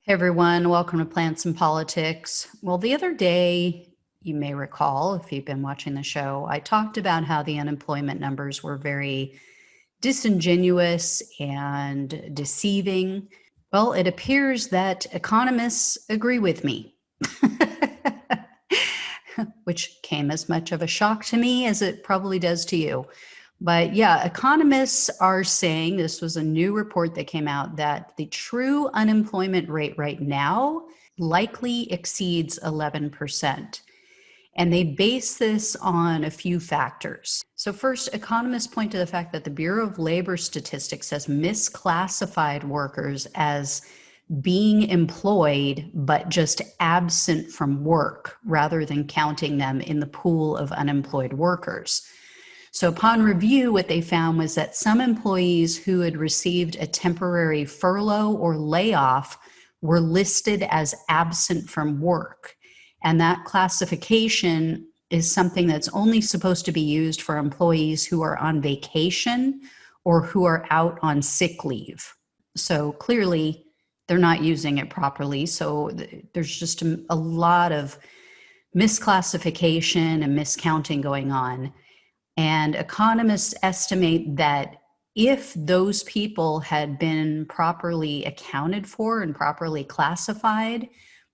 Hey everyone, welcome to Plants and Politics. Well, the other day, you may recall if you've been watching the show, I talked about how the unemployment numbers were very disingenuous and deceiving. Well, it appears that economists agree with me, which came as much of a shock to me as it probably does to you. But yeah, economists are saying, this was a new report that came out, that the true unemployment rate right now likely exceeds 11%. And they base this on a few factors. So first, economists point to the fact that the Bureau of Labor Statistics has misclassified workers as being employed but just absent from work rather than counting them in the pool of unemployed workers. So upon review, what they found was that some employees who had received a temporary furlough or layoff were listed as absent from work. And that classification is something that's only supposed to be used for employees who are on vacation or who are out on sick leave. So clearly, they're not using it properly. So there's just a lot of misclassification and miscounting going on. And economists estimate that if those people had been properly accounted for and properly classified,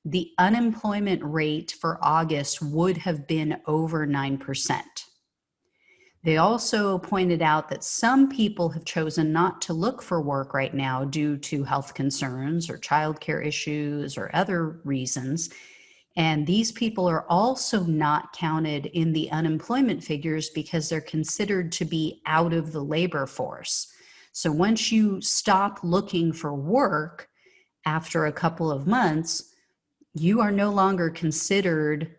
the unemployment rate for August would have been over 9%. They also pointed out that some people have chosen not to look for work right now due to health concerns or childcare issues or other reasons. And these people are also not counted in the unemployment figures because they're considered to be out of the labor force. So once you stop looking for work after a couple of months, you are no longer considered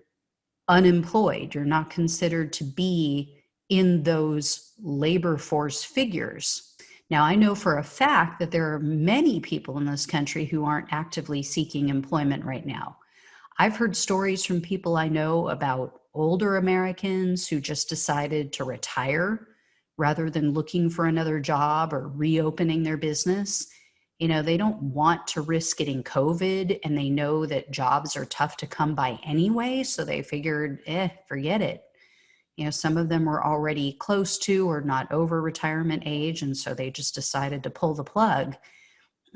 unemployed. You're not considered to be in those labor force figures. Now, I know for a fact that there are many people in this country who aren't actively seeking employment right now. I've heard stories from people I know about older Americans who just decided to retire rather than looking for another job or reopening their business. You know, they don't want to risk getting COVID, and they know that jobs are tough to come by anyway. So they figured, forget it. You know, some of them were already close to or not over retirement age. And so they just decided to pull the plug.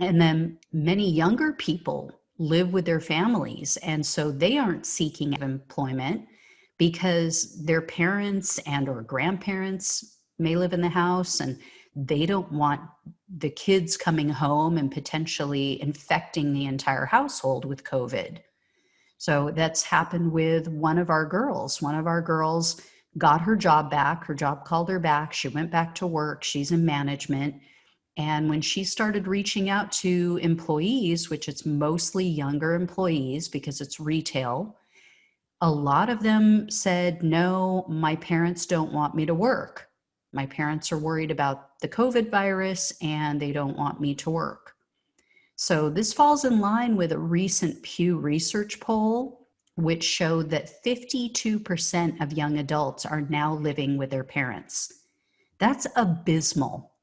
And then many younger people live with their families, and so they aren't seeking employment because their parents and or grandparents may live in the house, and they don't want the kids coming home and potentially infecting the entire household with COVID. So that's happened with one of our girls. One of our girls got her job back. Her job called her back. She went back to work. She's in management. And when she started reaching out to employees, which it's mostly younger employees because it's retail, a lot of them said, no, my parents don't want me to work. My parents are worried about the COVID virus and they don't want me to work. So this falls in line with a recent Pew Research poll, which showed that 52% of young adults are now living with their parents. That's abysmal.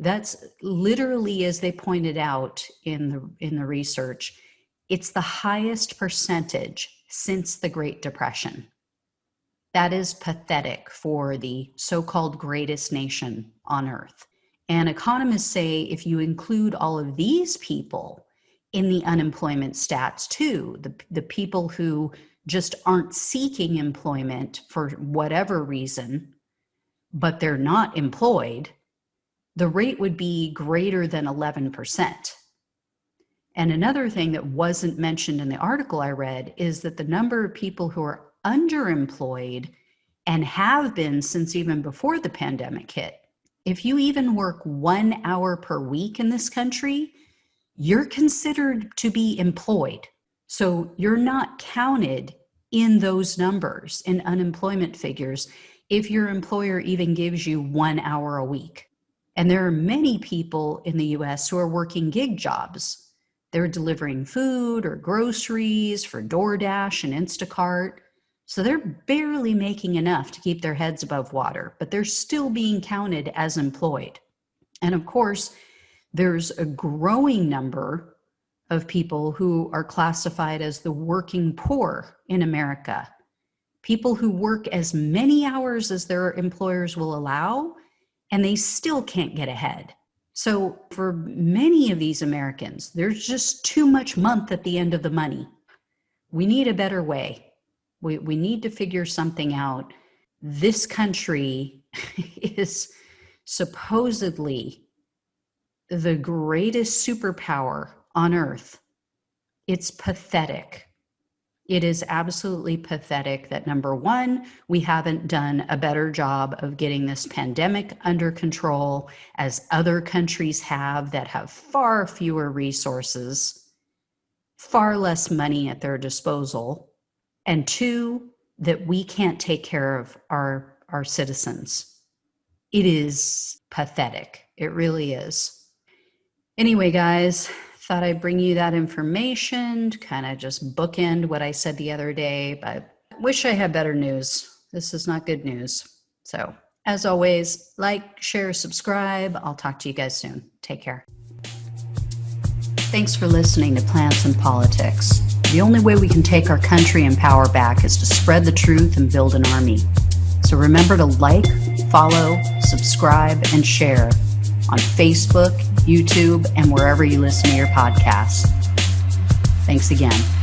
That's literally, as they pointed out in the research, it's the highest percentage since the Great Depression. That is pathetic for the so-called greatest nation on earth. And economists say if you include all of these people in the unemployment stats too, the people who just aren't seeking employment for whatever reason, but they're not employed, the rate would be greater than 11%. And another thing that wasn't mentioned in the article I read is that the number of people who are underemployed and have been since even before the pandemic hit, if you even work 1 hour per week in this country, you're considered to be employed. So you're not counted in those numbers, in unemployment figures, if your employer even gives you 1 hour a week. And there are many people in the US who are working gig jobs. They're delivering food or groceries for DoorDash and Instacart. So they're barely making enough to keep their heads above water, but they're still being counted as employed. And of course, there's a growing number of people who are classified as the working poor in America. People who work as many hours as their employers will allow, and they still can't get ahead. So for many of these Americans, there's just too much month at the end of the money. We need a better way. We need to figure something out. This country is supposedly the greatest superpower on earth. It's pathetic. It is absolutely pathetic that, number one, we haven't done a better job of getting this pandemic under control as other countries have that have far fewer resources, far less money at their disposal, and two, that we can't take care of our citizens. It is pathetic. It really is. Anyway, guys, thought I'd bring you that information to kind of just bookend what I said the other day, but wish I had better news. This is not good news. So, as always, like, share, subscribe. I'll talk to you guys soon. Take care. Thanks for listening to Plants and Politics. The only way we can take our country and power back is to spread the truth and build an army. So remember to like, follow, subscribe, and share on Facebook, YouTube, and wherever you listen to your podcasts. Thanks again.